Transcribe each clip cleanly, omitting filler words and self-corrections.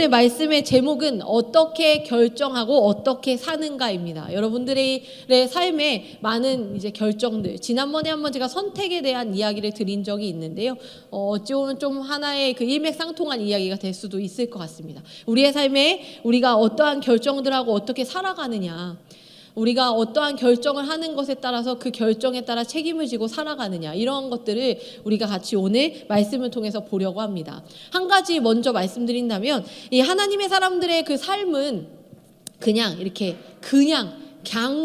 오늘 말씀의 제목은 어떻게 결정하고 어떻게 사는가입니다. 여러분들의 삶에 많은 이제 결정들, 지난번에 한번 제가 선택에 대한 이야기를 드린 적이 있는데요. 어찌 보면 좀 하나의 그 일맥상통한 이야기가 될 수도 있을 것 같습니다. 우리의 삶에 우리가 어떠한 결정들하고 어떻게 살아가느냐, 우리가 어떠한 결정을 하는 것에 따라서 그 결정에 따라 책임을 지고 살아가느냐, 이런 것들을 우리가 같이 오늘 말씀을 통해서 보려고 합니다. 한 가지 먼저 말씀드린다면, 이 하나님의 사람들의 그 삶은 그냥 이렇게 그냥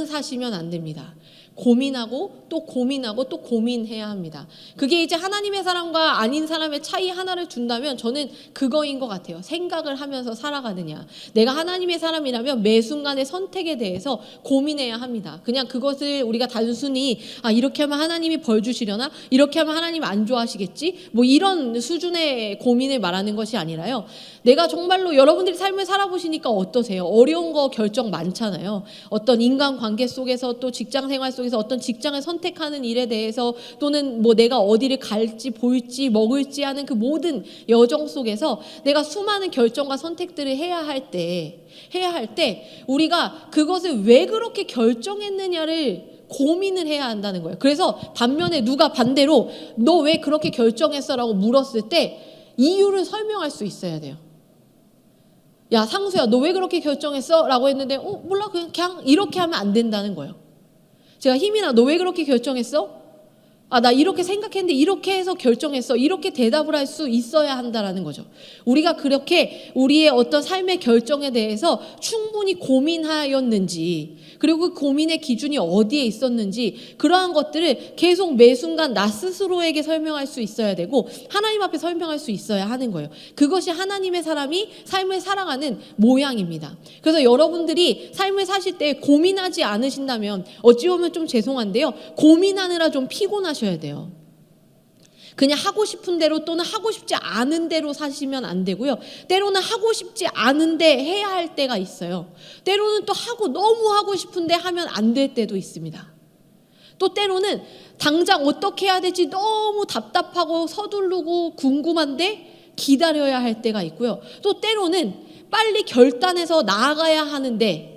사시면 안 됩니다. 고민하고 또 고민하고 또 고민해야 합니다. 그게 이제 하나님의 사람과 아닌 사람의 차이 하나를 준다면 저는 그거인 것 같아요. 생각을 하면서 살아가느냐. 내가 하나님의 사람이라면 매 순간의 선택에 대해서 고민해야 합니다. 그냥 그것을 우리가 단순히 이렇게 하면 하나님이 벌 주시려나? 이렇게 하면 하나님 안 좋아하시겠지? 뭐 이런 수준의 고민을 말하는 것이 아니라요. 내가 정말로 여러분들이 삶을 살아보시니까 어떠세요? 어려운 거 결정 많잖아요. 어떤 인간관계 속에서 또 직장생활 속에서 어떤 직장을 선택하는 일에 대해서 또는 뭐 내가 어디를 갈지 볼지 먹을지 하는 그 모든 여정 속에서 내가 수많은 결정과 선택들을 해야 할 때 우리가 그것을 왜 그렇게 결정했느냐를 고민을 해야 한다는 거예요. 그래서 반면에 누가 반대로 너 왜 그렇게 결정했어? 라고 물었을 때 이유를 설명할 수 있어야 돼요. 야 상수야 너 왜 그렇게 결정했어? 라고 했는데 몰라 그냥 이렇게 하면 안 된다는 거예요. 제가 희민아 너 왜 그렇게 결정했어? 나 이렇게 생각했는데 이렇게 해서 결정했어. 이렇게 대답을 할 수 있어야 한다라는 거죠. 우리가 그렇게 우리의 어떤 삶의 결정에 대해서 충분히 고민하였는지, 그리고 그 고민의 기준이 어디에 있었는지, 그러한 것들을 계속 매 순간 나 스스로에게 설명할 수 있어야 되고 하나님 앞에 설명할 수 있어야 하는 거예요. 그것이 하나님의 사람이 삶을 살아가는 모양입니다. 그래서 여러분들이 삶을 사실 때 고민하지 않으신다면 어찌 보면 좀 죄송한데요, 고민하느라 좀 피곤하셔야 돼요. 그냥 하고 싶은 대로 또는 하고 싶지 않은 대로 사시면 안 되고요. 때로는 하고 싶지 않은데 해야 할 때가 있어요. 때로는 또 너무 하고 싶은데 하면 안 될 때도 있습니다. 또 때로는 당장 어떻게 해야 될지 너무 답답하고 서두르고 궁금한데 기다려야 할 때가 있고요. 또 때로는 빨리 결단해서 나아가야 하는데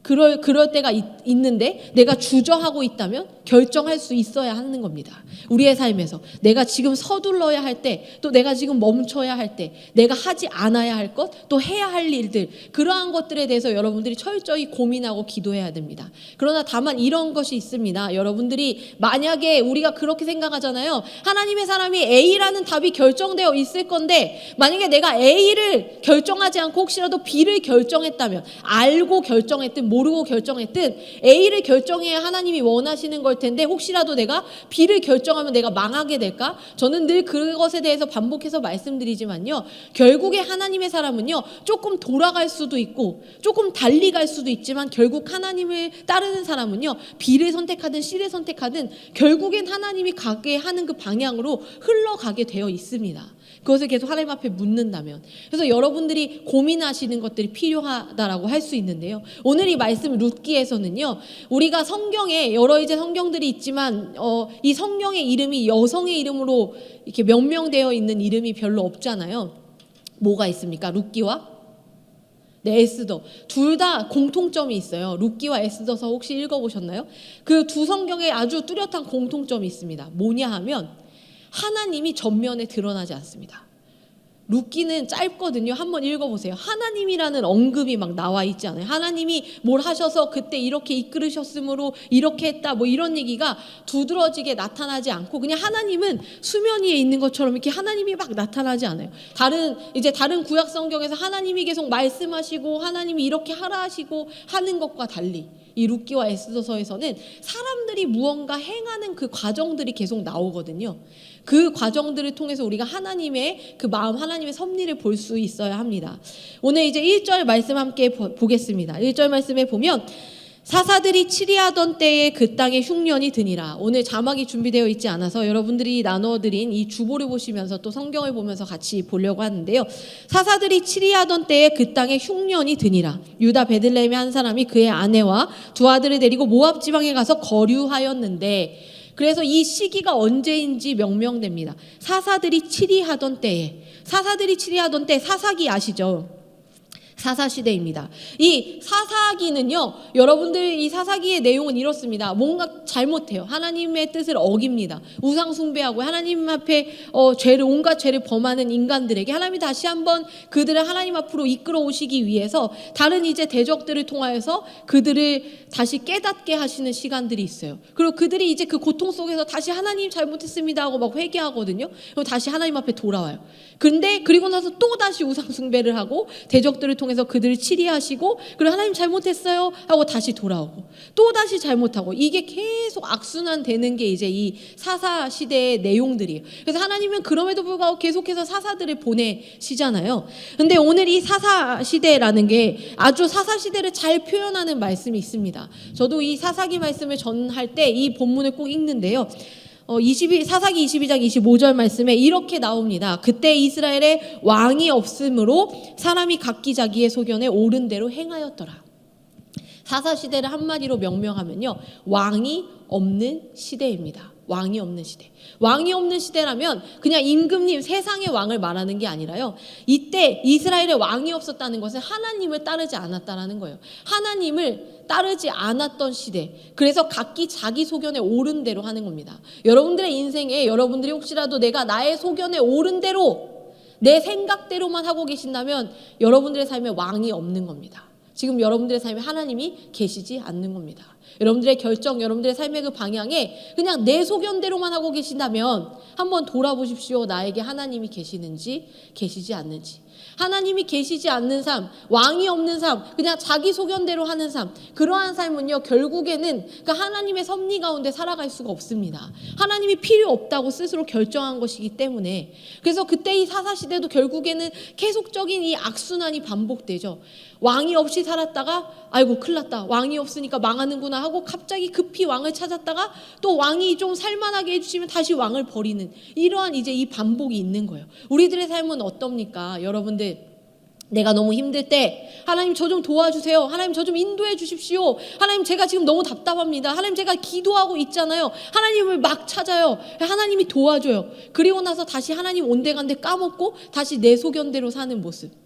그럴 때가 있는데 내가 주저하고 있다면 결정할 수 있어야 하는 겁니다. 우리의 삶에서 내가 지금 서둘러야 할 때, 또 내가 지금 멈춰야 할 때, 내가 하지 않아야 할 것, 또 해야 할 일들, 그러한 것들에 대해서 여러분들이 철저히 고민하고 기도해야 됩니다. 그러나 다만 이런 것이 있습니다. 여러분들이 만약에 우리가 그렇게 생각하잖아요. 하나님의 사람이 A라는 답이 결정되어 있을 건데 만약에 내가 A를 결정하지 않고 혹시라도 B를 결정했다면, 알고 결정했든 모르고 결정했든 A를 결정해야 하나님이 원하시는 걸 텐데 혹시라도 내가 B를 결정하면 내가 망하게 될까? 저는 늘 그것에 대해서 반복해서 말씀드리지만요, 결국에 하나님의 사람은요 조금 돌아갈 수도 있고 조금 달리 갈 수도 있지만 결국 하나님을 따르는 사람은요 B를 선택하든 C를 선택하든 결국엔 하나님이 가게 하는 그 방향으로 흘러가게 되어 있습니다. 그것을 계속 하나님 앞에 묻는다면. 그래서 여러분들이 고민하시는 것들이 필요하다라고 할 수 있는데요, 오늘 이 말씀 룻기에서는요, 우리가 성경에 여러 이제 성경들이 있지만 이 성경의 이름이 여성의 이름으로 이렇게 명명되어 있는 이름이 별로 없잖아요. 뭐가 있습니까? 룻기와 에스더. 둘 다 공통점이 있어요. 룻기와 에스더서 혹시 읽어보셨나요? 그 두 성경에 아주 뚜렷한 공통점이 있습니다. 뭐냐 하면 하나님이 전면에 드러나지 않습니다. 룻기는 짧거든요. 한번 읽어보세요. 하나님이라는 언급이 막 나와 있지 않아요. 하나님이 뭘 하셔서 그때 이렇게 이끌으셨으므로 이렇게 했다 뭐 이런 얘기가 두드러지게 나타나지 않고 그냥 하나님은 수면 위에 있는 것처럼 이렇게 하나님이 막 나타나지 않아요. 다른 구약 성경에서 하나님이 계속 말씀하시고 하나님이 이렇게 하라 하시고 하는 것과 달리 이 룻기와 에스더서에서는 사람들이 무언가 행하는 그 과정들이 계속 나오거든요. 그 과정들을 통해서 우리가 하나님의 그 마음, 하나님의 섭리를 볼 수 있어야 합니다. 오늘 이제 1절 말씀 함께 보겠습니다. 1절 말씀에 보면 사사들이 치리하던 때에 그 땅에 흉년이 드니라. 오늘 자막이 준비되어 있지 않아서 여러분들이 나눠드린 이 주보를 보시면서 또 성경을 보면서 같이 보려고 하는데요. 사사들이 치리하던 때에 그 땅에 흉년이 드니라. 유다 베들레헴의 한 사람이 그의 아내와 두 아들을 데리고 모압 지방에 가서 거류하였는데, 그래서 이 시기가 언제인지 명명됩니다. 사사들이 치리하던 때에. 사사들이 치리하던 때 사사기 아시죠? 사사시대입니다. 이 사사기는요, 여러분들 이 사사기의 내용은 이렇습니다. 뭔가 잘못해요. 하나님의 뜻을 어깁니다. 우상 숭배하고 하나님 앞에 온갖 죄를 범하는 인간들에게 하나님이 다시 한번 그들을 하나님 앞으로 이끌어 오시기 위해서 다른 이제 대적들을 통하여서 그들을 다시 깨닫게 하시는 시간들이 있어요. 그리고 그들이 이제 그 고통 속에서 다시 하나님 잘못했습니다 하고 막 회개하거든요. 그리고 다시 하나님 앞에 돌아와요. 근데 그리고 나서 또 다시 우상 숭배를 하고 대적들을 통해서 그들을 치리하시고, 그리고 하나님 잘못했어요 하고 다시 돌아오고 또 다시 잘못하고, 이게 계속 악순환 되는 게 이제 이 사사 시대의 내용들이에요. 그래서 하나님은 그럼에도 불구하고 계속해서 사사들을 보내시잖아요. 근데 오늘 이 사사 시대라는 게 아주 사사 시대를 잘 표현하는 말씀이 있습니다. 저도 이 사사기 말씀을 전할 때 이 본문을 꼭 읽는데요. 사사기 22장 25절 말씀에 이렇게 나옵니다. 그때 이스라엘에 왕이 없으므로 사람이 각기 자기의 소견에 옳은 대로 행하였더라. 사사시대를 한마디로 명명하면요, 왕이 없는 시대입니다. 왕이 없는 시대. 왕이 없는 시대라면 그냥 임금님, 세상의 왕을 말하는 게 아니라요, 이때 이스라엘에 왕이 없었다는 것은 하나님을 따르지 않았다라는 거예요. 하나님을 따르지 않았던 시대. 그래서 각기 자기 소견에 옳은 대로 하는 겁니다. 여러분들의 인생에 여러분들이 혹시라도 내가 나의 소견에 옳은 대로 내 생각대로만 하고 계신다면 여러분들의 삶에 왕이 없는 겁니다. 지금 여러분들의 삶에 하나님이 계시지 않는 겁니다. 여러분들의 결정, 여러분들의 삶의 그 방향에 그냥 내 소견대로만 하고 계신다면 한번 돌아보십시오. 나에게 하나님이 계시는지 계시지 않는지. 하나님이 계시지 않는 삶, 왕이 없는 삶, 그냥 자기 소견대로 하는 삶, 그러한 삶은요, 결국에는 그 하나님의 섭리 가운데 살아갈 수가 없습니다. 하나님이 필요 없다고 스스로 결정한 것이기 때문에. 그래서 그때 이 사사시대도 결국에는 계속적인 이 악순환이 반복되죠. 왕이 없이 살았다가 아이고 큰일 났다, 왕이 없으니까 망하는구나 하고 갑자기 급히 왕을 찾았다가 또 왕이 좀 살만하게 해주시면 다시 왕을 버리는, 이러한 이제 이 반복이 있는 거예요. 우리들의 삶은 어떻습니까? 여러분들, 내가 너무 힘들 때 하나님 저 좀 도와주세요, 하나님 저 좀 인도해 주십시오, 하나님 제가 지금 너무 답답합니다, 하나님 제가 기도하고 있잖아요, 하나님을 막 찾아요, 하나님이 도와줘요. 그리고 나서 다시 하나님 온데간데 까먹고 다시 내 소견대로 사는 모습.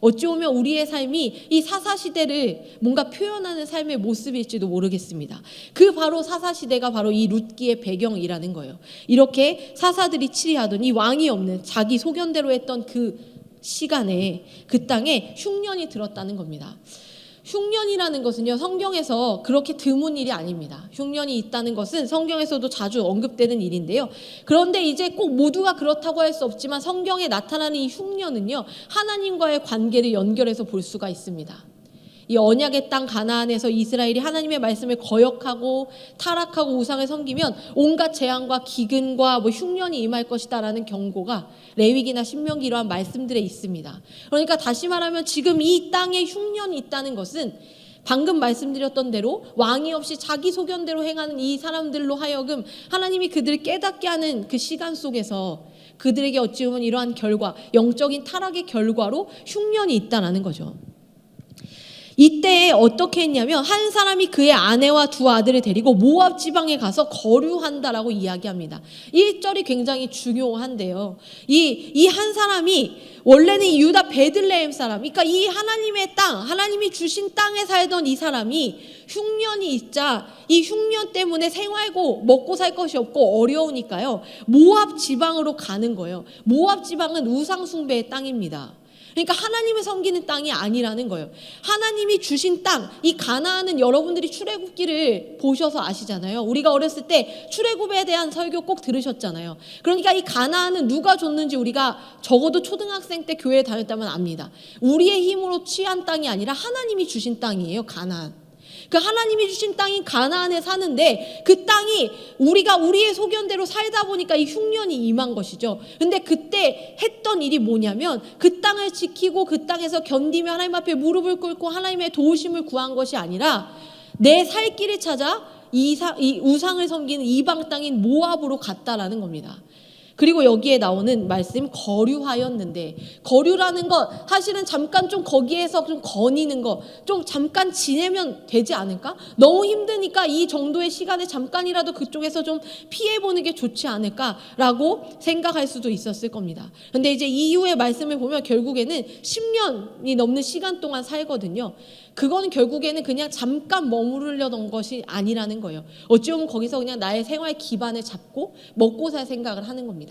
어찌 보면 우리의 삶이 이 사사시대를 뭔가 표현하는 삶의 모습일지도 모르겠습니다. 그 바로 사사시대가 바로 이 룻기의 배경이라는 거예요. 이렇게 사사들이 치리하던 이 왕이 없는 자기 소견대로 했던 그 시간에 그 땅에 흉년이 들었다는 겁니다. 흉년이라는 것은요, 성경에서 그렇게 드문 일이 아닙니다. 흉년이 있다는 것은 성경에서도 자주 언급되는 일인데요. 그런데 이제 꼭 모두가 그렇다고 할 수 없지만 성경에 나타나는 이 흉년은요, 하나님과의 관계를 연결해서 볼 수가 있습니다. 이 언약의 땅 가나안에서 이스라엘이 하나님의 말씀을 거역하고 타락하고 우상을 섬기면 온갖 재앙과 기근과 흉년이 임할 것이다라는 경고가 레위기나 신명기 이러한 말씀들에 있습니다. 그러니까 다시 말하면 지금 이 땅에 흉년이 있다는 것은 방금 말씀드렸던 대로 왕이 없이 자기 소견대로 행하는 이 사람들로 하여금 하나님이 그들을 깨닫게 하는 그 시간 속에서 그들에게 어찌 보면 이러한 결과, 영적인 타락의 결과로 흉년이 있다는 거죠. 이때 어떻게 했냐면 한 사람이 그의 아내와 두 아들을 데리고 모압 지방에 가서 거류한다라고 이야기합니다. 1절이 굉장히 중요한데요. 이 한 사람이 원래는 이 유다 베들레헴 사람, 그러니까 이 하나님의 땅, 하나님이 주신 땅에 살던 이 사람이 흉년이 있자 이 흉년 때문에 생활고 먹고 살 것이 없고 어려우니까요, 모압 지방으로 가는 거예요. 모압 지방은 우상 숭배의 땅입니다. 그러니까 하나님을 섬기는 땅이 아니라는 거예요. 하나님이 주신 땅, 이 가나안은 여러분들이 출애굽기를 보셔서 아시잖아요. 우리가 어렸을 때 출애굽에 대한 설교 꼭 들으셨잖아요. 그러니까 이 가나안은 누가 줬는지 우리가 적어도 초등학생 때 교회에 다녔다면 압니다. 우리의 힘으로 취한 땅이 아니라 하나님이 주신 땅이에요, 가나안. 그 하나님이 주신 땅인 가나안에 사는데 그 땅이 우리가 우리의 소견대로 살다 보니까 이 흉년이 임한 것이죠. 근데 그때 했던 일이 뭐냐면 그 땅을 지키고 그 땅에서 견디며 하나님 앞에 무릎을 꿇고 하나님의 도우심을 구한 것이 아니라 내 살 길을 찾아 이 우상을 섬기는 이방 땅인 모압으로 갔다라는 겁니다. 그리고 여기에 나오는 말씀 거류하였는데, 거류라는 것 사실은 잠깐 좀 거기에서 좀 거니는 거, 좀 잠깐 지내면 되지 않을까? 너무 힘드니까 이 정도의 시간에 잠깐이라도 그쪽에서 좀 피해보는 게 좋지 않을까라고 생각할 수도 있었을 겁니다. 근데 이제 이후의 말씀을 보면 결국에는 10년이 넘는 시간 동안 살거든요. 그거는 결국에는 그냥 잠깐 머무르려던 것이 아니라는 거예요. 어찌 보면 거기서 그냥 나의 생활 기반을 잡고 먹고 살 생각을 하는 겁니다.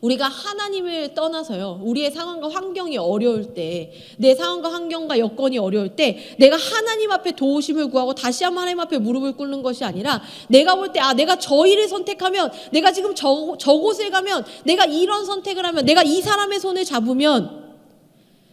우리가 하나님을 떠나서요, 우리의 상황과 환경이 어려울 때, 내 상황과 환경과 여건이 어려울 때 내가 하나님 앞에 도우심을 구하고 다시 한번 하나님 앞에 무릎을 꿇는 것이 아니라, 내가 볼 때 내가 저 일을 선택하면, 내가 지금 저곳을 가면, 내가 이런 선택을 하면, 내가 이 사람의 손을 잡으면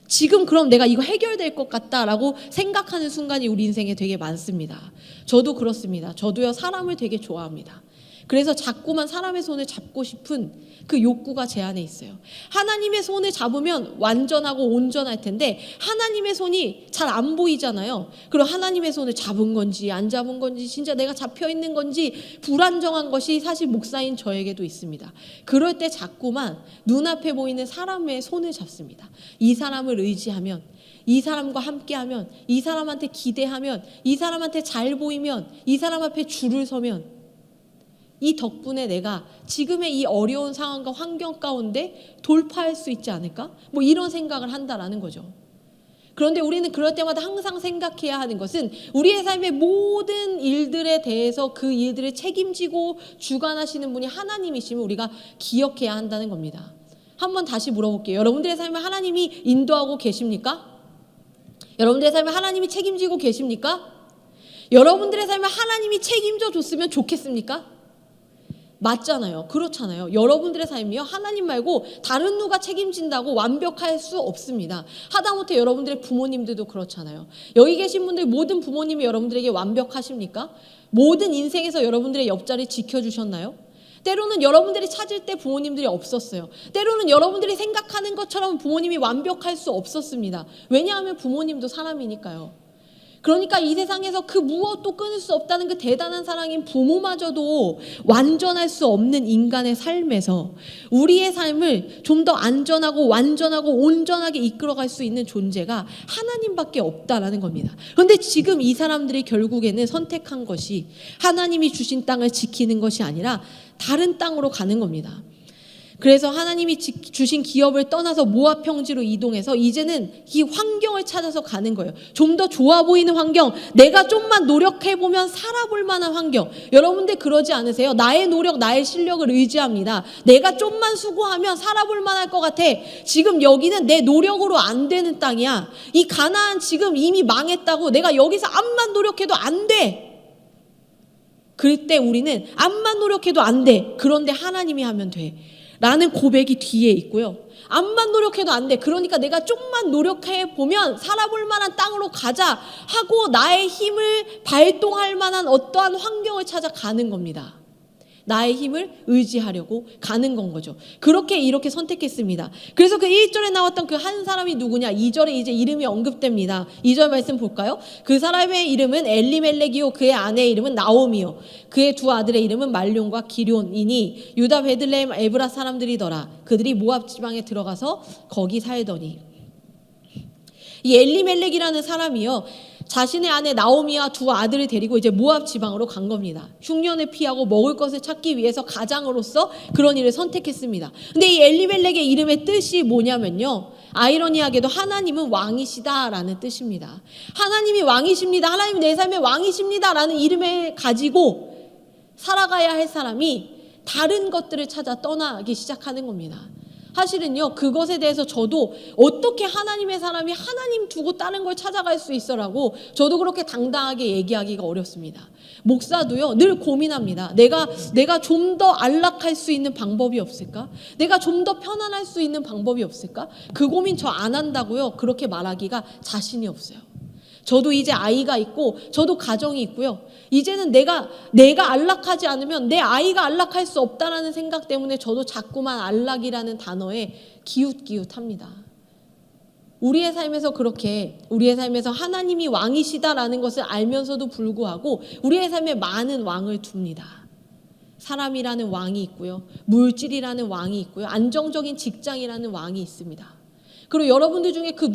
지금 그럼 내가 이거 해결될 것 같다라고 생각하는 순간이 우리 인생에 되게 많습니다. 저도 그렇습니다. 저도요, 사람을 되게 좋아합니다. 그래서 자꾸만 사람의 손을 잡고 싶은 그 욕구가 제 안에 있어요. 하나님의 손을 잡으면 완전하고 온전할 텐데 하나님의 손이 잘 안 보이잖아요. 그럼 하나님의 손을 잡은 건지 안 잡은 건지, 진짜 내가 잡혀 있는 건지 불안정한 것이 사실 목사인 저에게도 있습니다. 그럴 때 자꾸만 눈앞에 보이는 사람의 손을 잡습니다. 이 사람을 의지하면, 이 사람과 함께하면, 이 사람한테 기대하면, 이 사람한테 잘 보이면, 이 사람 앞에 줄을 서면 이 덕분에 내가 지금의 이 어려운 상황과 환경 가운데 돌파할 수 있지 않을까? 뭐 이런 생각을 한다라는 거죠. 그런데 우리는 그럴 때마다 항상 생각해야 하는 것은, 우리의 삶의 모든 일들에 대해서 그 일들을 책임지고 주관하시는 분이 하나님이심을 우리가 기억해야 한다는 겁니다. 한번 다시 물어볼게요. 여러분들의 삶을 하나님이 인도하고 계십니까? 여러분들의 삶을 하나님이 책임지고 계십니까? 여러분들의 삶을 하나님이 책임져 줬으면 좋겠습니까? 맞잖아요. 그렇잖아요. 여러분들의 삶이요, 하나님 말고 다른 누가 책임진다고 완벽할 수 없습니다. 하다못해 여러분들의 부모님들도 그렇잖아요. 여기 계신 분들 모든 부모님이 여러분들에게 완벽하십니까? 모든 인생에서 여러분들의 옆자리 지켜주셨나요? 때로는 여러분들이 찾을 때 부모님들이 없었어요. 때로는 여러분들이 생각하는 것처럼 부모님이 완벽할 수 없었습니다. 왜냐하면 부모님도 사람이니까요. 그러니까 이 세상에서 그 무엇도 끊을 수 없다는 그 대단한 사랑인 부모마저도 완전할 수 없는 인간의 삶에서 우리의 삶을 좀 더 안전하고 완전하고 온전하게 이끌어갈 수 있는 존재가 하나님밖에 없다라는 겁니다. 그런데 지금 이 사람들이 결국에는 선택한 것이 하나님이 주신 땅을 지키는 것이 아니라 다른 땅으로 가는 겁니다. 그래서 하나님이 주신 기업을 떠나서 모압 평지로 이동해서 이제는 이 환경을 찾아서 가는 거예요. 좀 더 좋아 보이는 환경, 내가 좀만 노력해보면 살아볼 만한 환경. 여러분들 그러지 않으세요? 나의 노력, 나의 실력을 의지합니다. 내가 좀만 수고하면 살아볼 만할 것 같아. 지금 여기는 내 노력으로 안 되는 땅이야. 이 가나안 지금 이미 망했다고. 내가 여기서 암만 노력해도 안 돼. 그때 우리는 암만 노력해도 안 돼. 그런데 하나님이 하면 돼 라는 고백이 뒤에 있고요. 암만 노력해도 안 돼. 그러니까 내가 좀만 노력해 보면 살아볼 만한 땅으로 가자 하고 나의 힘을 발동할 만한 어떠한 환경을 찾아가는 겁니다. 나의 힘을 의지하려고 가는 건 거죠. 그렇게 이렇게 선택했습니다. 그래서 그 1절에 나왔던 그 한 사람이 누구냐? 2절에 이제 이름이 언급됩니다. 2절 말씀 볼까요? 그 사람의 이름은 엘리멜렉이요, 그의 아내의 이름은 나오미요, 그의 두 아들의 이름은 말론과 기런이니 유다 베들레헴 에브라 사람들이더라. 그들이 모압 지방에 들어가서 거기 살더니. 이 엘리멜렉이라는 사람이요, 자신의 아내 나오미와 두 아들을 데리고 이제 모압 지방으로 간 겁니다. 흉년을 피하고 먹을 것을 찾기 위해서 가장으로서 그런 일을 선택했습니다. 근데 이 엘리멜렉의 이름의 뜻이 뭐냐면요, 아이러니하게도 하나님은 왕이시다라는 뜻입니다. 하나님이 왕이십니다. 하나님이 내 삶의 왕이십니다라는 이름을 가지고 살아가야 할 사람이 다른 것들을 찾아 떠나기 시작하는 겁니다. 사실은요, 그것에 대해서 저도 어떻게 하나님의 사람이 하나님 두고 다른 걸 찾아갈 수 있어라고 저도 그렇게 당당하게 얘기하기가 어렵습니다. 목사도요, 늘 고민합니다. 내가 좀 더 안락할 수 있는 방법이 없을까? 내가 좀 더 편안할 수 있는 방법이 없을까? 그 고민 저 안 한다고요, 그렇게 말하기가 자신이 없어요. 저도 이제 아이가 있고 저도 가정이 있고요. 이제는 내가 안락하지 않으면 내 아이가 안락할 수 없다라는 생각 때문에 저도 자꾸만 안락이라는 단어에 기웃기웃합니다. 우리의 삶에서 그렇게, 우리의 삶에서 하나님이 왕이시다라는 것을 알면서도 불구하고 우리의 삶에 많은 왕을 둡니다. 사람이라는 왕이 있고요. 물질이라는 왕이 있고요. 안정적인 직장이라는 왕이 있습니다. 그리고 여러분들 중에 그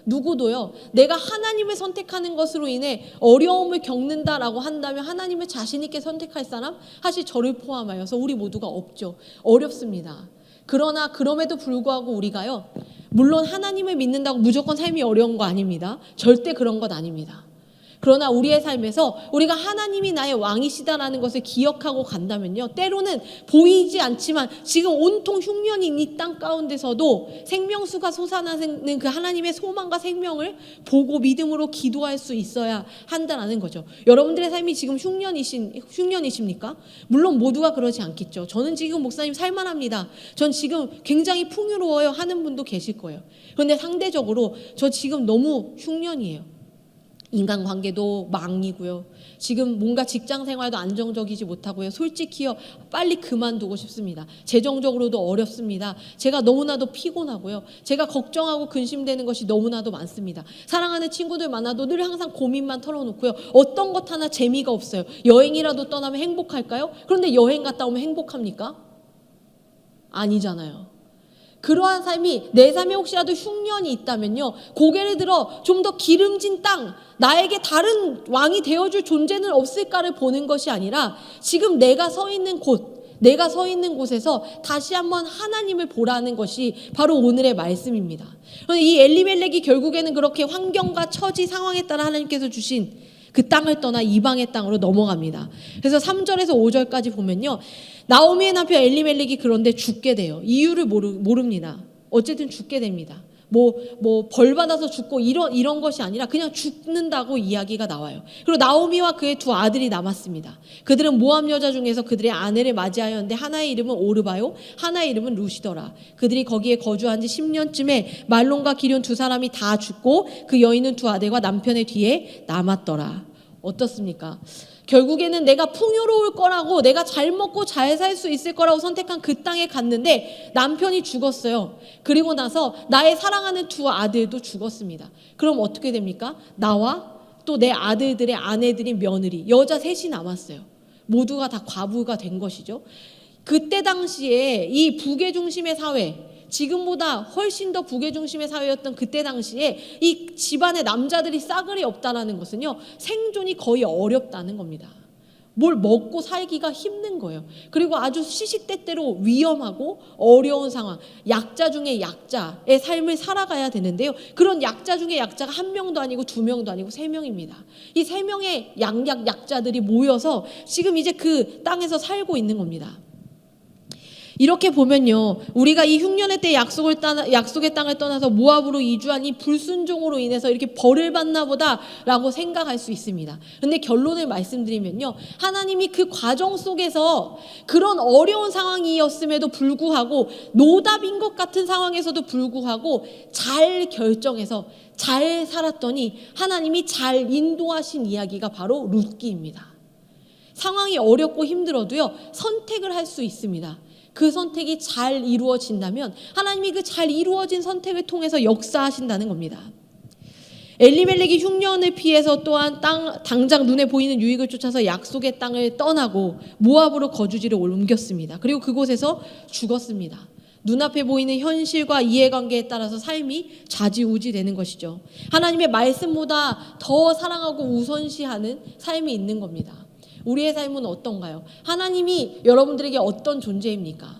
누구도요, 내가 하나님을 선택하는 것으로 인해 어려움을 겪는다라고 한다면 하나님을 자신 있게 선택할 사람, 사실 저를 포함하여서 우리 모두가 없죠. 어렵습니다. 그러나 그럼에도 불구하고 우리가요, 물론 하나님을 믿는다고 무조건 삶이 어려운 거 아닙니다. 절대 그런 것 아닙니다. 그러나 우리의 삶에서 우리가 하나님이 나의 왕이시다라는 것을 기억하고 간다면요, 때로는 보이지 않지만 지금 온통 흉년인 이 땅 가운데서도 생명수가 솟아나는 그 하나님의 소망과 생명을 보고 믿음으로 기도할 수 있어야 한다라는 거죠. 여러분들의 삶이 지금 흉년이십니까? 물론 모두가 그러지 않겠죠. 저는 지금 목사님 살만합니다, 전 지금 굉장히 풍요로워요 하는 분도 계실 거예요. 그런데 상대적으로 저 지금 너무 흉년이에요. 인간관계도 망이고요. 지금 뭔가 직장생활도 안정적이지 못하고요. 솔직히요, 빨리 그만두고 싶습니다. 재정적으로도 어렵습니다. 제가 너무나도 피곤하고요. 제가 걱정하고 근심되는 것이 너무나도 많습니다. 사랑하는 친구들 만나도 늘 항상 고민만 털어놓고요. 어떤 것 하나 재미가 없어요. 여행이라도 떠나면 행복할까요? 그런데 여행 갔다 오면 행복합니까? 아니잖아요. 그러한 삶이, 내 삶에 혹시라도 흉년이 있다면요, 고개를 들어 좀 더 기름진 땅, 나에게 다른 왕이 되어줄 존재는 없을까를 보는 것이 아니라 지금 내가 서 있는 곳에서 다시 한번 하나님을 보라는 것이 바로 오늘의 말씀입니다. 이 엘리멜렉이 결국에는 그렇게 환경과 처지 상황에 따라 하나님께서 주신 그 땅을 떠나 이방의 땅으로 넘어갑니다. 그래서 3절에서 5절까지 보면요, 나오미의 남편 엘리멜렉이 그런데 죽게 돼요. 이유를 모릅니다. 어쨌든 죽게 됩니다. 벌 받아서 죽고 이런 것이 아니라 그냥 죽는다고 이야기가 나와요. 그리고 나오미와 그의 두 아들이 남았습니다. 그들은 모압 여자 중에서 그들의 아내를 맞이하였는데 하나의 이름은 오르바요, 하나의 이름은 루시더라. 그들이 거기에 거주한 지 10년쯤에 말론과 기럨 두 사람이 다 죽고 그 여인은 두 아들과 남편의 뒤에 남았더라. 어떻습니까? 결국에는 내가 풍요로울 거라고, 내가 잘 먹고 잘 살 수 있을 거라고 선택한 그 땅에 갔는데 남편이 죽었어요. 그리고 나서 나의 사랑하는 두 아들도 죽었습니다. 그럼 어떻게 됩니까? 나와 또 내 아들들의 아내들인 며느리, 여자 셋이 남았어요. 모두가 다 과부가 된 것이죠. 그때 당시에 이 부계 중심의 사회, 지금보다 훨씬 더 부계 중심의 사회였던 그때 당시에 이 집안의 남자들이 싸그리 없다라는 것은요, 생존이 거의 어렵다는 겁니다. 뭘 먹고 살기가 힘든 거예요. 그리고 아주 시시때때로 위험하고 어려운 상황, 약자 중에 약자의 삶을 살아가야 되는데요, 그런 약자 중에 약자가 한 명도 아니고 두 명도 아니고 세 명입니다. 이 세 명의 약자들이 모여서 지금 이제 그 땅에서 살고 있는 겁니다. 이렇게 보면요, 우리가 이 흉년의 때 약속의 땅을 떠나서 모압으로 이주한 이 불순종으로 인해서 이렇게 벌을 받나 보다라고 생각할 수 있습니다. 그런데 결론을 말씀드리면요, 하나님이 그 과정 속에서 그런 어려운 상황이었음에도 불구하고, 노답인 것 같은 상황에서도 불구하고 잘 결정해서 잘 살았더니 하나님이 잘 인도하신 이야기가 바로 룻기입니다. 상황이 어렵고 힘들어도요, 선택을 할 수 있습니다. 그 선택이 잘 이루어진다면 하나님이 그 잘 이루어진 선택을 통해서 역사하신다는 겁니다. 엘리멜렉이 흉년을 피해서 또한 당장 눈에 보이는 유익을 쫓아서 약속의 땅을 떠나고 모압으로 거주지를 옮겼습니다. 그리고 그곳에서 죽었습니다. 눈앞에 보이는 현실과 이해관계에 따라서 삶이 좌지우지 되는 것이죠. 하나님의 말씀보다 더 사랑하고 우선시하는 삶이 있는 겁니다. 우리의 삶은 어떤가요? 하나님이 여러분들에게 어떤 존재입니까?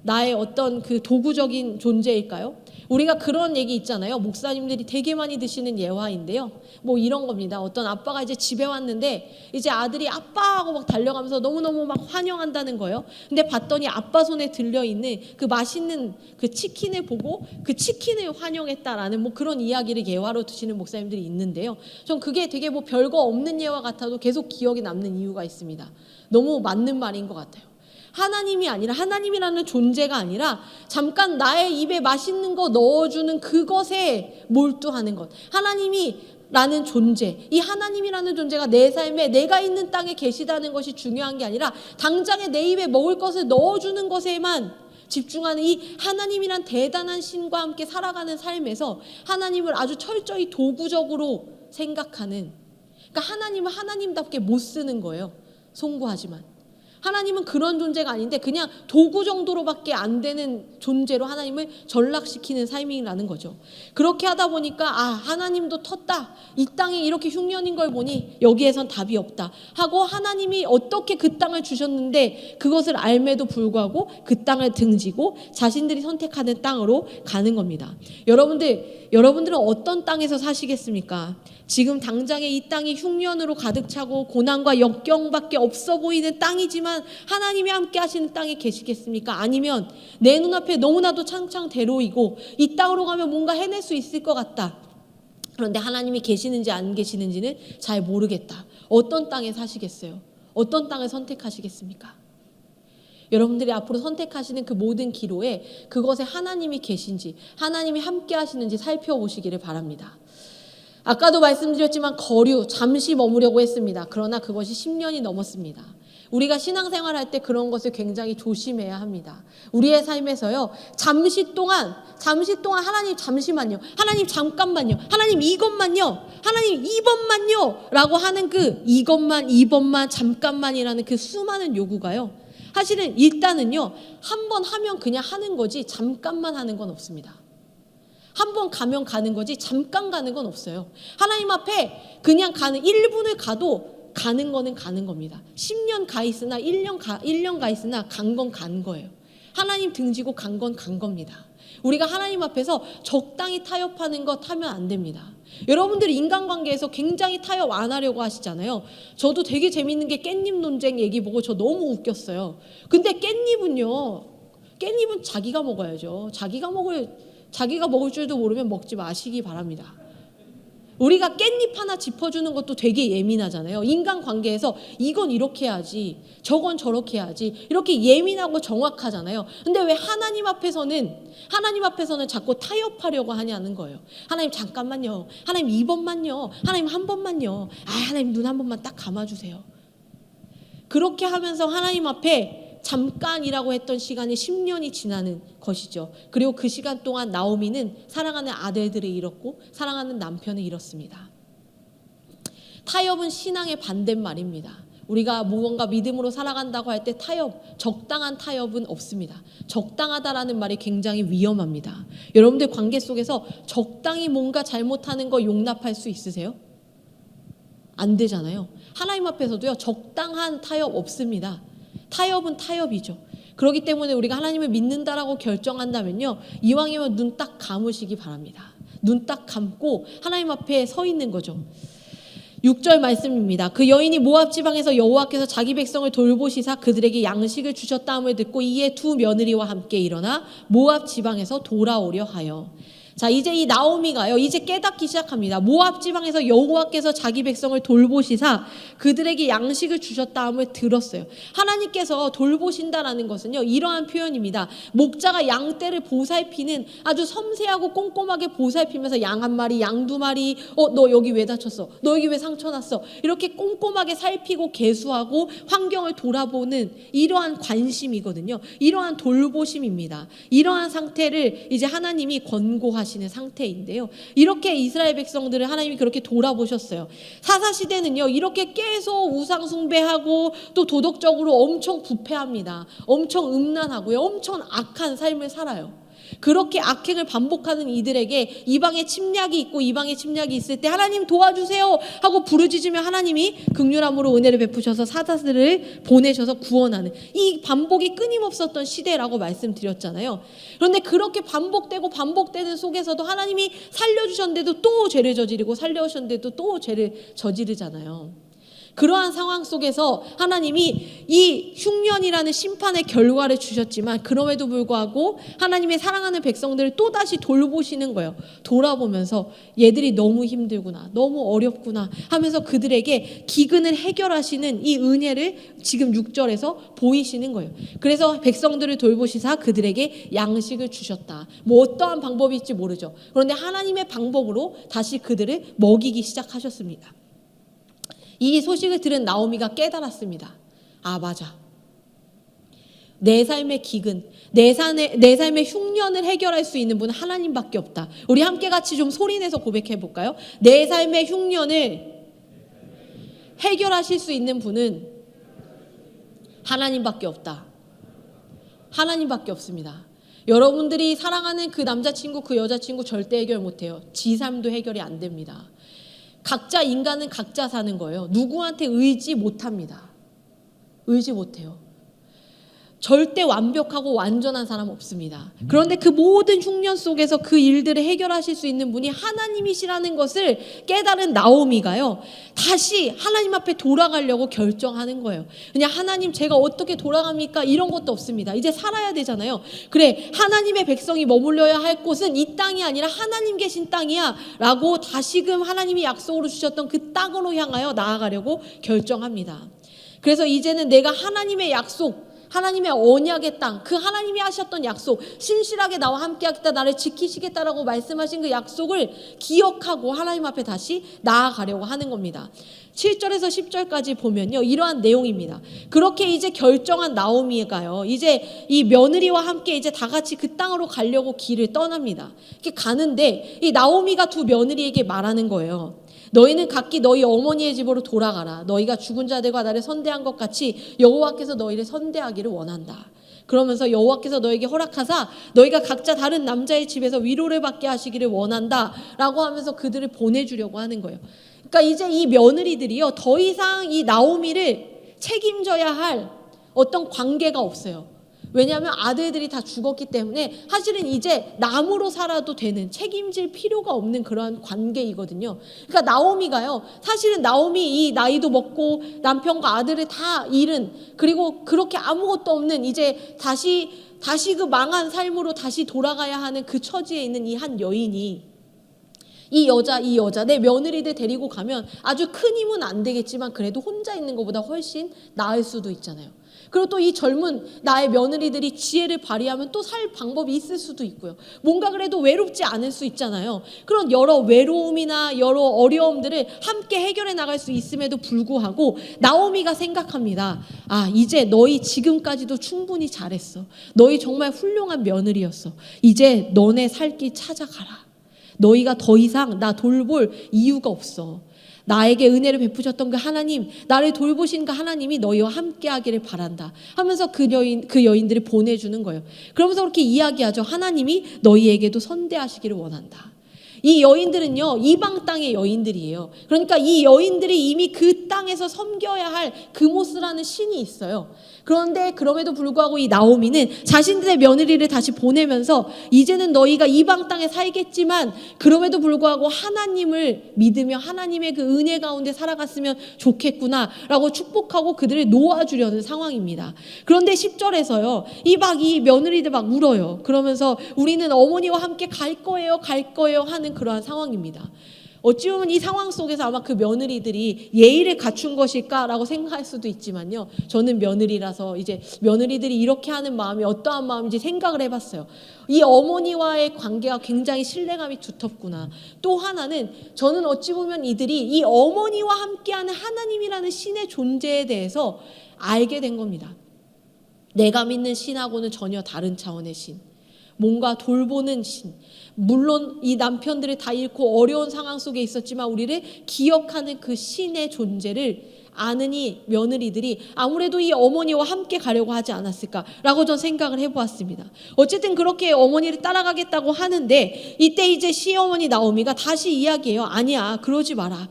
나의 어떤 그 도구적인 존재일까요? 우리가 그런 얘기 있잖아요. 목사님들이 되게 많이 드시는 예화인데요, 이런 겁니다. 어떤 아빠가 이제 집에 왔는데 이제 아들이 아빠하고 막 달려가면서 너무너무 막 환영한다는 거예요. 근데 봤더니 아빠 손에 들려있는 그 맛있는 그 치킨을 보고 그 치킨을 환영했다라는 그런 이야기를 예화로 드시는 목사님들이 있는데요, 전 그게 되게 별거 없는 예화 같아도 계속 기억에 남는 이유가 있습니다. 너무 맞는 말인 것 같아요. 하나님이라는 존재가 아니라 잠깐 나의 입에 맛있는 거 넣어주는 그것에 몰두하는 것. 하나님이라는 존재, 이 하나님이라는 존재가 내 삶에, 내가 있는 땅에 계시다는 것이 중요한 게 아니라 당장에 내 입에 먹을 것을 넣어주는 것에만 집중하는 이 하나님이란 대단한 신과 함께 살아가는 삶에서 하나님을 아주 철저히 도구적으로 생각하는, 그러니까 하나님을 하나님답게 못 쓰는 거예요. 송구하지만 하나님은 그런 존재가 아닌데 그냥 도구 정도로밖에 안 되는 존재로 하나님을 전락시키는 삶이라는 거죠. 그렇게 하다 보니까 하나님도 텄다. 이 땅이 이렇게 흉년인 걸 보니 여기에선 답이 없다 하고 하나님이 어떻게 그 땅을 주셨는데 그것을 알매도 불구하고 그 땅을 등지고 자신들이 선택하는 땅으로 가는 겁니다. 여러분들은 어떤 땅에서 사시겠습니까? 지금 당장에 이 땅이 흉년으로 가득 차고 고난과 역경밖에 없어 보이는 땅이지만 하나님이 함께 하시는 땅에 계시겠습니까? 아니면 내 눈앞에 너무나도 창창 대로이고 이 땅으로 가면 뭔가 해낼 수 있을 것 같다. 그런데 하나님이 계시는지 안 계시는지는 잘 모르겠다. 어떤 땅에 사시겠어요? 어떤 땅을 선택하시겠습니까? 여러분들이 앞으로 선택하시는 그 모든 기로에 그것에 하나님이 계신지 하나님이 함께 하시는지 살펴보시기를 바랍니다. 아까도 말씀드렸지만 거류, 잠시 머무려고 했습니다. 그러나 그것이 10년이 넘었습니다. 우리가 신앙생활할 때 그런 것을 굉장히 조심해야 합니다. 우리의 삶에서요, 잠시 동안 하나님 잠시만요, 하나님 잠깐만요, 하나님 이것만요, 하나님 이번만요 라고 하는 그 이번만 잠깐만이라는 그 수많은 요구가요, 사실은 일단은요, 한 번 하면 그냥 하는 거지 잠깐만 하는 건 없습니다. 한 번 가면 가는 거지 잠깐 가는 건 없어요. 하나님 앞에 그냥 가는 1분을 가도 가는 거는 가는 겁니다. 10년 가 있으나 1년 가 있으나 간 건 간 거예요. 하나님 등지고 간 건 간 겁니다. 우리가 하나님 앞에서 적당히 타협하는 거 타면 안 됩니다. 여러분들이 인간관계에서 굉장히 타협 안 하려고 하시잖아요. 저도 되게 재밌는 게 깻잎 논쟁 얘기 보고 저 너무 웃겼어요. 근데 깻잎은 자기가 먹어야죠. 자기가 먹을 줄도 모르면 먹지 마시기 바랍니다. 우리가 깻잎 하나 짚어주는 것도 되게 예민하잖아요. 인간관계에서 이건 이렇게 해야지, 저건 저렇게 해야지, 이렇게 예민하고 정확하잖아요. 근데 왜 하나님 앞에서는 자꾸 타협하려고 하냐는 거예요. 하나님 잠깐만요, 하나님 이번만요, 하나님 한 번만요, 하나님 눈 한 번만 딱 감아주세요. 그렇게 하면서 하나님 앞에 잠깐이라고 했던 시간이 10년이 지나는 것이죠. 그리고 그 시간 동안 나오미는 사랑하는 아들들을 잃었고 사랑하는 남편을 잃었습니다. 타협은 신앙의 반대말입니다. 우리가 무언가 믿음으로 살아간다고 할 때 적당한 타협은 없습니다. 적당하다라는 말이 굉장히 위험합니다. 여러분들 관계 속에서 적당히 뭔가 잘못하는 거 용납할 수 있으세요? 안 되잖아요. 하나님 앞에서도요, 적당한 타협 없습니다. 타협은 타협이죠. 그렇기 때문에 우리가 하나님을 믿는다라고 결정한다면요, 이왕이면 눈 딱 감으시기 바랍니다. 눈 딱 감고 하나님 앞에 서 있는 거죠. 6절 말씀입니다. 그 여인이 모압 지방에서 여호와께서 자기 백성을 돌보시사 그들에게 양식을 주셨다 함을 듣고 이에 두 며느리와 함께 일어나 모압 지방에서 돌아오려 하여. 자, 이제 이 나오미가요, 이제 깨닫기 시작합니다. 모압 지방에서 여호와께서 자기 백성을 돌보시사 그들에게 양식을 주셨다 함을 들었어요. 하나님께서 돌보신다라는 것은요, 이러한 표현입니다. 목자가 양떼를 보살피는, 아주 섬세하고 꼼꼼하게 보살피면서 양 한 마리, 양 두 마리, 너 여기 왜 다쳤어? 너 여기 왜 상처 났어? 이렇게 꼼꼼하게 살피고 계수하고 환경을 돌아보는 이러한 관심이거든요. 이러한 돌보심입니다. 이러한 상태를 이제 하나님이 권고하시는 상태인데요. 이렇게 이스라엘 백성들을 하나님이 그렇게 돌아보셨어요. 사사시대는요, 이렇게 계속 우상 숭배하고 또 도덕적으로 엄청 부패합니다. 엄청 음란하고요, 엄청 악한 삶을 살아요. 그렇게 악행을 반복하는 이들에게 이방의 침략이 있고 이방의 침략이 있을 때 하나님 도와주세요 하고 부르짖으면 하나님이 긍휼함으로 은혜를 베푸셔서 사자들을 보내셔서 구원하는 이 반복이 끊임없었던 시대라고 말씀드렸잖아요. 그런데 그렇게 반복되는 속에서도 하나님이 살려주셨는데도 또 죄를 저지르고 살려주셨는데도 또 죄를 저지르잖아요. 그러한 상황 속에서 하나님이 이 흉년이라는 심판의 결과를 주셨지만 그럼에도 불구하고 하나님의 사랑하는 백성들을 또다시 돌보시는 거예요. 돌아보면서 얘들이 너무 힘들구나, 너무 어렵구나 하면서 그들에게 기근을 해결하시는 이 은혜를 지금 6절에서 보이시는 거예요. 그래서 백성들을 돌보시사 그들에게 양식을 주셨다. 뭐 어떠한 방법일지 모르죠. 그런데 하나님의 방법으로 다시 그들을 먹이기 시작하셨습니다. 이 소식을 들은 나오미가 깨달았습니다. 맞아. 내 삶의 기근, 내 삶의 흉년을 해결할 수 있는 분은 하나님밖에 없다. 우리 함께 같이 좀 소리내서 고백해 볼까요? 내 삶의 흉년을 해결하실 수 있는 분은 하나님밖에 없다. 하나님밖에 없습니다. 여러분들이 사랑하는 그 남자친구, 그 여자친구 절대 해결 못해요. 지 삶도 해결이 안 됩니다. 각자 인간은 각자 사는 거예요. 누구한테 의지 못합니다. 의지 못해요. 절대 완벽하고 완전한 사람 없습니다. 그런데 그 모든 흉년 속에서 그 일들을 해결하실 수 있는 분이 하나님이시라는 것을 깨달은 나오미가요, 다시 하나님 앞에 돌아가려고 결정하는 거예요. 그냥 하나님, 제가 어떻게 돌아갑니까? 이런 것도 없습니다. 이제 살아야 되잖아요. 그래, 하나님의 백성이 머물러야 할 곳은 이 땅이 아니라 하나님 계신 땅이야 라고 다시금 하나님이 약속으로 주셨던 그 땅으로 향하여 나아가려고 결정합니다. 그래서 이제는 내가 하나님의 약속, 하나님의 언약의 땅, 그 하나님이 하셨던 약속, 신실하게 나와 함께 하겠다, 나를 지키시겠다라고 말씀하신 그 약속을 기억하고 하나님 앞에 다시 나아가려고 하는 겁니다. 7절에서 10절까지 보면요, 이러한 내용입니다. 그렇게 이제 결정한 나오미가요, 이제 이 며느리와 함께 이제 다 같이 그 땅으로 가려고 길을 떠납니다. 이렇게 가는데 이 나오미가 두 며느리에게 말하는 거예요. 너희는 각기 너희 어머니의 집으로 돌아가라. 너희가 죽은 자들과 나를 선대한 것 같이 여호와께서 너희를 선대하기를 원한다. 그러면서 여호와께서 너에게 허락하사 너희가 각자 다른 남자의 집에서 위로를 받게 하시기를 원한다 라고 하면서 그들을 보내주려고 하는 거예요. 그러니까 이제 이 며느리들이요, 더 이상 이 나오미를 책임져야 할 어떤 관계가 없어요. 왜냐하면 아들들이 다 죽었기 때문에 사실은 이제 남으로 살아도 되는, 책임질 필요가 없는 그러한 관계이거든요. 그러니까 나오미가요, 사실은 나오미 이 나이도 먹고 남편과 아들을 다 잃은, 그리고 그렇게 아무것도 없는, 이제 다시 그 망한 삶으로 다시 돌아가야 하는 그 처지에 있는 이 한 여인이 이 여자 내 며느리들 데리고 가면 아주 큰 힘은 안 되겠지만 그래도 혼자 있는 것보다 훨씬 나을 수도 있잖아요. 그리고 또 이 젊은 나의 며느리들이 지혜를 발휘하면 또 살 방법이 있을 수도 있고요. 뭔가 그래도 외롭지 않을 수 있잖아요. 그런 여러 외로움이나 여러 어려움들을 함께 해결해 나갈 수 있음에도 불구하고 나오미가 생각합니다. 아, 이제 너희 지금까지도 충분히 잘했어. 너희 정말 훌륭한 며느리였어. 이제 너네 살 길 찾아가라. 너희가 더 이상 나 돌볼 이유가 없어. 나에게 은혜를 베푸셨던 그 하나님, 나를 돌보신 그 하나님이 너희와 함께 하기를 바란다 하면서 그 여인들을 보내주는 거예요. 그러면서 그렇게 이야기하죠. 하나님이 너희에게도 선대하시기를 원한다. 이 여인들은요, 이방 땅의 여인들이에요. 그러니까 이 여인들이 이미 그 땅에서 섬겨야 할 그모스라는 신이 있어요. 그런데 그럼에도 불구하고 이 나오미는 자신들의 며느리를 다시 보내면서 이제는 너희가 이방 땅에 살겠지만 그럼에도 불구하고 하나님을 믿으며 하나님의 그 은혜 가운데 살아갔으면 좋겠구나 라고 축복하고 그들을 놓아주려는 상황입니다. 그런데 10절에서요, 이 며느리들 막 울어요. 그러면서 우리는 어머니와 함께 갈 거예요 하는 그러한 상황입니다. 어찌 보면 이 상황 속에서 아마 그 며느리들이 예의를 갖춘 것일까라고 생각할 수도 있지만요, 저는 며느리라서 이제 며느리들이 이렇게 하는 마음이 어떠한 마음인지 생각을 해봤어요. 이 어머니와의 관계가 굉장히 신뢰감이 두텁구나. 또 하나는 저는 어찌 보면 이들이 이 어머니와 함께하는 하나님이라는 신의 존재에 대해서 알게 된 겁니다. 내가 믿는 신하고는 전혀 다른 차원의 신, 뭔가 돌보는 신, 물론 이 남편들을 다 잃고 어려운 상황 속에 있었지만 우리를 기억하는 그 신의 존재를 아는 이 며느리들이 아무래도 이 어머니와 함께 가려고 하지 않았을까라고 전 생각을 해보았습니다. 어쨌든 그렇게 어머니를 따라가겠다고 하는데 이때 이제 시어머니 나오미가 다시 이야기해요. 아니야, 그러지 마라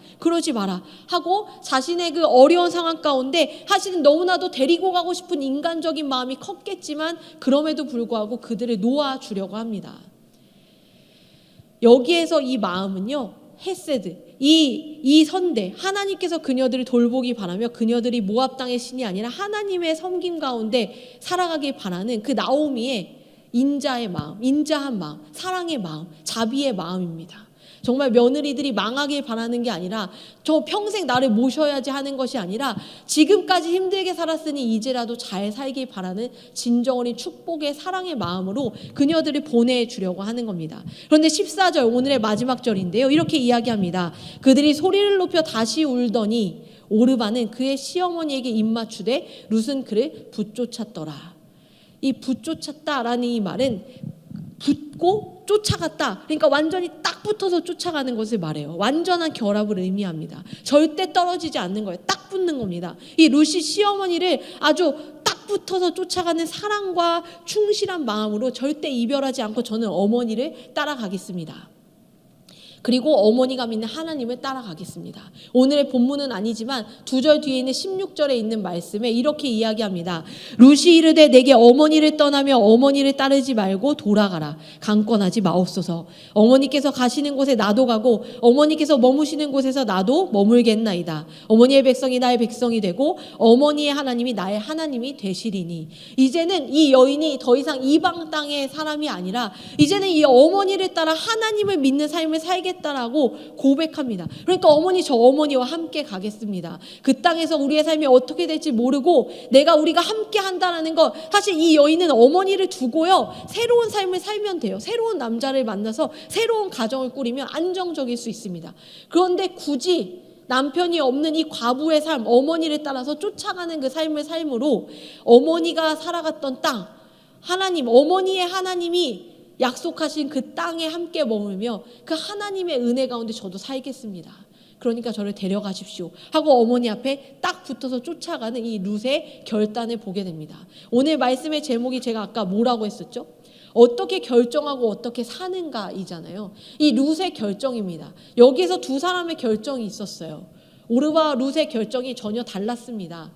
하고 자신의 그 어려운 상황 가운데 사실은 너무나도 데리고 가고 싶은 인간적인 마음이 컸겠지만 그럼에도 불구하고 그들을 놓아주려고 합니다. 여기에서 이 마음은요, 헤세드, 이 선대, 하나님께서 그녀들을 돌보기 바라며 그녀들이 모압 땅의 신이 아니라 하나님의 섬김 가운데 살아가길 바라는 그 나오미의 인자의 마음, 인자한 마음, 사랑의 마음, 자비의 마음입니다. 정말 며느리들이 망하길 바라는 게 아니라 저 평생 나를 모셔야지 하는 것이 아니라 지금까지 힘들게 살았으니 이제라도 잘 살길 바라는 진정 어린 축복의 사랑의 마음으로 그녀들을 보내주려고 하는 겁니다. 그런데 14절, 오늘의 마지막 절인데요, 이렇게 이야기합니다. 그들이 소리를 높여 다시 울더니 오르바는 그의 시어머니에게 입맞추되 룻은 그를 붙쫓았더라. 이 붙쫓았다라는 이 말은 붙고 쫓아갔다, 그러니까 완전히 딱 붙어서 쫓아가는 것을 말해요. 완전한 결합을 의미합니다. 절대 떨어지지 않는 거예요. 딱 붙는 겁니다. 이 룻이 시어머니를 아주 딱 붙어서 쫓아가는 사랑과 충실한 마음으로 절대 이별하지 않고 저는 어머니를 따라가겠습니다. 그리고 어머니가 믿는 하나님을 따라가겠습니다. 오늘의 본문은 아니지만 2절 뒤에 있는 16절에 있는 말씀에 이렇게 이야기합니다. 룻이 이르되 내게 어머니를 떠나며 어머니를 따르지 말고 돌아가라. 강권하지 마옵소서. 어머니께서 가시는 곳에 나도 가고 어머니께서 머무시는 곳에서 나도 머물겠나이다. 어머니의 백성이 나의 백성이 되고 어머니의 하나님이 나의 하나님이 되시리니. 이제는 이 여인이 더 이상 이방 땅의 사람이 아니라 이제는 이 어머니를 따라 하나님을 믿는 삶을 살겠다라고 고백합니다. 그러니까 어머니, 저 어머니와 함께 가겠습니다. 그 땅에서 우리의 삶이 어떻게 될지 모르고 우리가 함께 한다라는 거, 사실 이 여인은 어머니를 두고요 새로운 삶을 살면 돼요. 새로운 남자를 만나서 새로운 가정을 꾸리면 안정적일 수 있습니다. 그런데 굳이 남편이 없는 이 과부의 삶, 어머니를 따라서 쫓아가는 그 삶을 삶으로 어머니가 살아갔던 땅, 하나님, 어머니의 하나님이 약속하신 그 땅에 함께 머물며 그 하나님의 은혜 가운데 저도 살겠습니다. 그러니까 저를 데려가십시오 하고 어머니 앞에 딱 붙어서 쫓아가는 이 룻의 결단을 보게 됩니다. 오늘 말씀의 제목이 제가 아까 뭐라고 했었죠? 어떻게 결정하고 어떻게 사는가이잖아요. 이 룻의 결정입니다. 여기에서 두 사람의 결정이 있었어요. 오르바와 룻의 결정이 전혀 달랐습니다.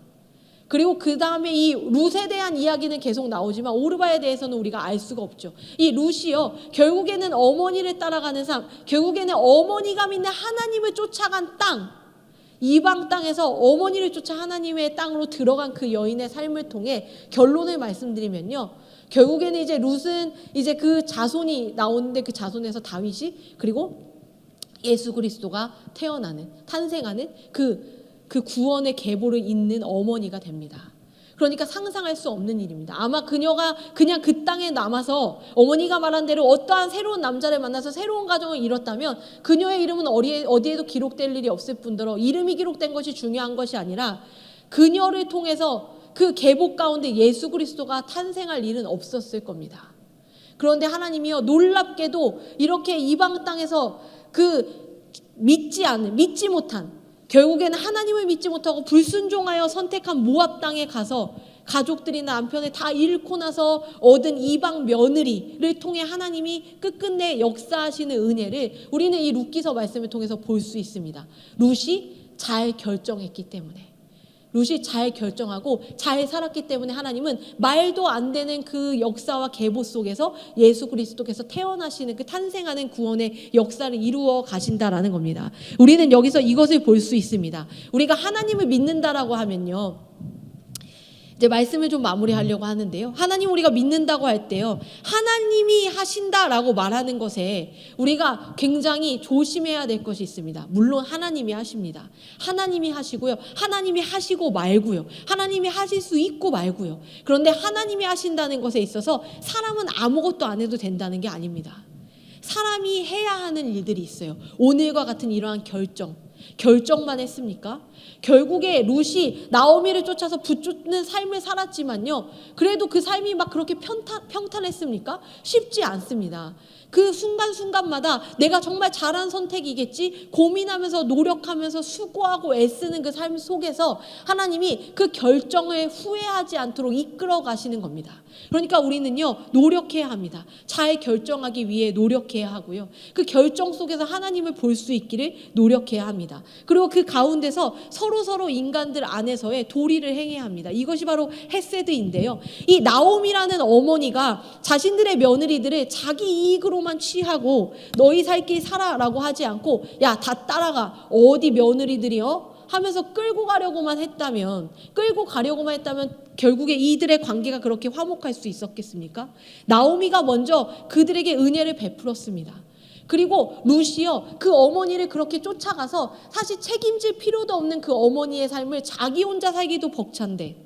그리고 그 다음에 이 룻에 대한 이야기는 계속 나오지만 오르바에 대해서는 우리가 알 수가 없죠. 이 룻이요, 결국에는 어머니를 따라가는 삶, 결국에는 어머니가 믿는 하나님을 쫓아간 땅, 이방 땅에서 어머니를 쫓아 하나님의 땅으로 들어간 그 여인의 삶을 통해 결론을 말씀드리면요, 결국에는 이제 룻은 이제 그 자손이 나오는데 그 자손에서 다윗이 그리고 예수 그리스도가 태어나는, 탄생하는 그 구원의 계보를 잇는 어머니가 됩니다. 그러니까 상상할 수 없는 일입니다. 아마 그녀가 그냥 그 땅에 남아서 어머니가 말한 대로 어떠한 새로운 남자를 만나서 새로운 가정을 이뤘다면 그녀의 이름은 어디에도 기록될 일이 없을 뿐더러 이름이 기록된 것이 중요한 것이 아니라 그녀를 통해서 그 계보 가운데 예수 그리스도가 탄생할 일은 없었을 겁니다. 그런데 하나님이요, 놀랍게도 이렇게 이방 땅에서 믿지 못한, 결국에는 하나님을 믿지 못하고 불순종하여 선택한 모압 땅에 가서 가족들이나 남편을 다 잃고 나서 얻은 이방 며느리를 통해 하나님이 끝끝내 역사하시는 은혜를 우리는 이 룻기서 말씀을 통해서 볼 수 있습니다. 룻이 잘 결정했기 때문에, 룻이 잘 결정하고 잘 살았기 때문에 하나님은 말도 안 되는 그 역사와 계보 속에서 예수 그리스도께서 태어나시는 그 탄생하는 구원의 역사를 이루어 가신다라는 겁니다. 우리는 여기서 이것을 볼 수 있습니다. 우리가 하나님을 믿는다라고 하면요, 이제 말씀을 좀 마무리하려고 하는데요, 하나님 우리가 믿는다고 할 때요, 하나님이 하신다라고 말하는 것에 우리가 굉장히 조심해야 될 것이 있습니다. 물론 하나님이 하십니다. 하나님이 하시고요, 하나님이 하시고 말고요, 하나님이 하실 수 있고 말고요. 그런데 하나님이 하신다는 것에 있어서 사람은 아무것도 안 해도 된다는 게 아닙니다. 사람이 해야 하는 일들이 있어요. 오늘과 같은 이러한 결정만 했습니까? 결국에 룻이 나오미를 쫓아서 붙잡는 삶을 살았지만요, 그래도 그 삶이 막 그렇게 평탄했습니까? 쉽지 않습니다. 그 순간순간마다 내가 정말 잘한 선택이겠지 고민하면서 노력하면서 수고하고 애쓰는 그 삶 속에서 하나님이 그 결정을 후회하지 않도록 이끌어 가시는 겁니다. 그러니까 우리는요, 노력해야 합니다. 잘 결정하기 위해 노력해야 하고요, 그 결정 속에서 하나님을 볼 수 있기를 노력해야 합니다. 그리고 그 가운데서 서로 인간들 안에서의 도리를 행해야 합니다. 이것이 바로 헤세드인데요, 이 나오미라는 어머니가 자신들의 며느리들을 자기 이익으로만 취하고 너희 살 길 살아라고 하지 않고 야, 다 따라가, 어디 며느리들이요? 하면서 끌고 가려고만 했다면 결국에 이들의 관계가 그렇게 화목할 수 있었겠습니까? 나오미가 먼저 그들에게 은혜를 베풀었습니다. 그리고 룻이요, 그 어머니를 그렇게 쫓아가서 사실 책임질 필요도 없는 그 어머니의 삶을 자기 혼자 살기도 벅찬데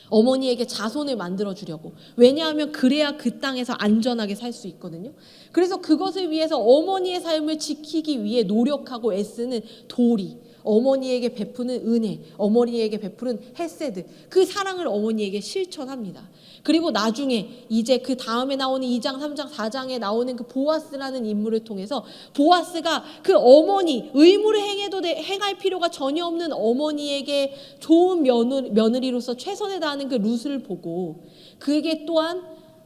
어머니에게 자손을 만들어 주려고, 왜냐하면 그래야 그 땅에서 안전하게 살 수 있거든요. 그래서 그것을 위해서 어머니의 삶을 지키기 위해 노력하고 애쓰는 도리, 어머니에게 베푸는 은혜, 어머니에게 베푸는 헤세드, 그 사랑을 어머니에게 실천합니다. 그리고 나중에 이제 그 다음에 나오는 2장, 3장, 4장에 나오는 그 보아스라는 인물을 통해서 보아스가 그 어머니, 의무를 행할 필요가 전혀 없는 어머니에게 좋은 며느리로서 최선을 다하는 살아가는 그 룻을 보고 그에게 또한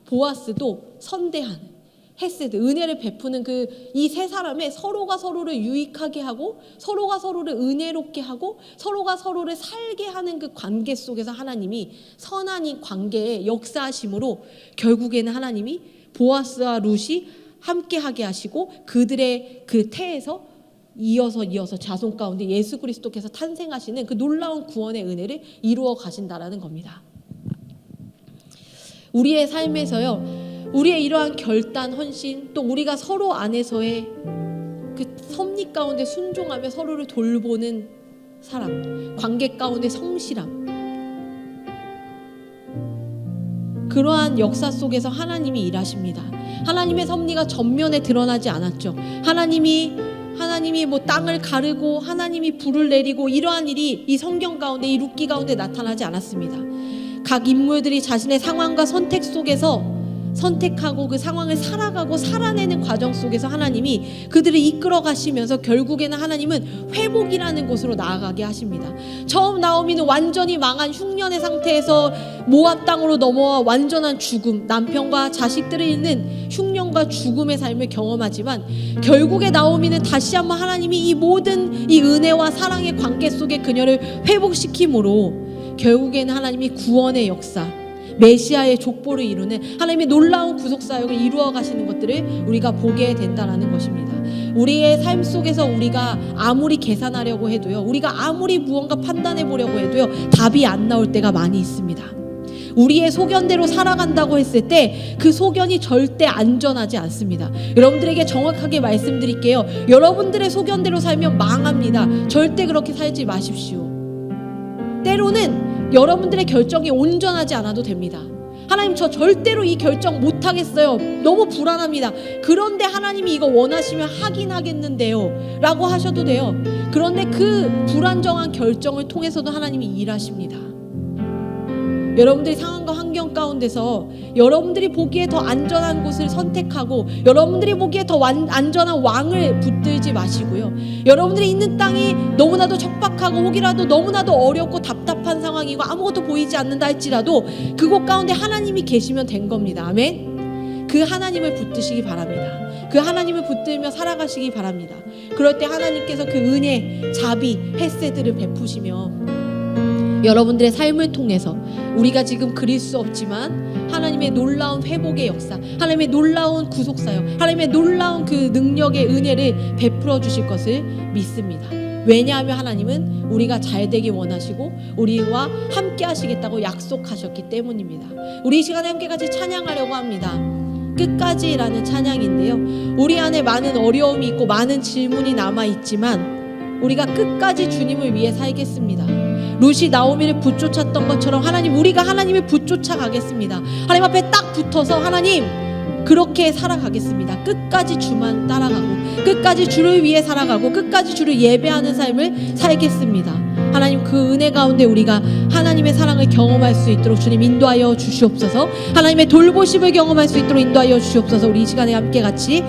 보아스도 선대하는 헤세드, 은혜를 베푸는 그 이 세 사람의 서로가 서로를 유익하게 하고 서로가 서로를 은혜롭게 하고 서로가 서로를 살게 하는 그 관계 속에서 하나님이 선한 이 관계에 역사하심으로 결국에는 하나님이 보아스와 룻이 함께하게 하시고 그들의 그 태에서 이어서 자손 가운데 예수 그리스도께서 탄생하시는 그 놀라운 구원의 은혜를 이루어 가신다라는 겁니다. 우리의 삶에서요, 우리의 이러한 결단, 헌신, 또 우리가 서로 안에서의 그 섭리 가운데 순종하며 서로를 돌보는 사람, 관계 가운데 성실함, 그러한 역사 속에서 하나님이 일하십니다. 하나님의 섭리가 전면에 드러나지 않았죠. 하나님이 뭐 땅을 가르고 하나님이 불을 내리고 이러한 일이 이 성경 가운데, 이 룻기 가운데 나타나지 않았습니다. 각 인물들이 자신의 상황과 선택 속에서 선택하고 그 상황을 살아가고 살아내는 과정 속에서 하나님이 그들을 이끌어 가시면서 결국에는 하나님은 회복이라는 곳으로 나아가게 하십니다. 처음 나오미는 완전히 망한 흉년의 상태에서 모압 땅으로 넘어와 완전한 죽음, 남편과 자식들을 잃는 흉년과 죽음의 삶을 경험하지만 결국에 나오미는 다시 한번 하나님이 이 모든 이 은혜와 사랑의 관계 속에 그녀를 회복시킴으로 결국에는 하나님이 구원의 역사, 메시아의 족보를 이루는 하나님의 놀라운 구속사역을 이루어 가시는 것들을 우리가 보게 된다는 것입니다. 우리의 삶 속에서 우리가 아무리 계산하려고 해도요, 우리가 아무리 무언가 판단해 보려고 해도요, 답이 안 나올 때가 많이 있습니다. 우리의 소견대로 살아간다고 했을 때 그 소견이 절대 안전하지 않습니다. 여러분들에게 정확하게 말씀드릴게요. 여러분들의 소견대로 살면 망합니다. 절대 그렇게 살지 마십시오. 때로는 여러분들의 결정이 온전하지 않아도 됩니다. 하나님, 저 절대로 이 결정 못하겠어요. 너무 불안합니다. 그런데 하나님이 이거 원하시면 하긴 하겠는데요 라고 하셔도 돼요. 그런데 그 불안정한 결정을 통해서도 하나님이 일하십니다. 여러분들이 상황과 환경 가운데서 여러분들이 보기에 더 안전한 곳을 선택하고 여러분들이 보기에 더 안전한 왕을 붙들지 마시고요, 여러분들이 있는 땅이 너무나도 척박하고 혹이라도 너무나도 어렵고 답답한 상황이고 아무것도 보이지 않는다 할지라도 그곳 가운데 하나님이 계시면 된 겁니다. 아멘. 그 하나님을 붙드시기 바랍니다. 그 하나님을 붙들며 살아가시기 바랍니다. 그럴 때 하나님께서 그 은혜, 자비, 헤세드를 베푸시며 여러분들의 삶을 통해서 우리가 지금 그릴 수 없지만 하나님의 놀라운 회복의 역사, 하나님의 놀라운 구속사역, 하나님의 놀라운 그 능력의 은혜를 베풀어 주실 것을 믿습니다. 왜냐하면 하나님은 우리가 잘 되기 원하시고 우리와 함께 하시겠다고 약속하셨기 때문입니다. 우리 이 시간에 함께 같이 찬양하려고 합니다. 끝까지라는 찬양인데요, 우리 안에 많은 어려움이 있고 많은 질문이 남아있지만 우리가 끝까지 주님을 위해 살겠습니다. 룻이 나오미를 붙쫓았던 것처럼 하나님, 우리가 하나님을 붙쫓아 가겠습니다. 하나님 앞에 딱 붙어서 하나님, 그렇게 살아가겠습니다. 끝까지 주만 따라가고 끝까지 주를 위해 살아가고 끝까지 주를 예배하는 삶을 살겠습니다. 하나님, 그 은혜 가운데 우리가 하나님의 사랑을 경험할 수 있도록 주님 인도하여 주시옵소서. 하나님의 돌보심을 경험할 수 있도록 인도하여 주시옵소서. 우리 이 시간에 함께 같이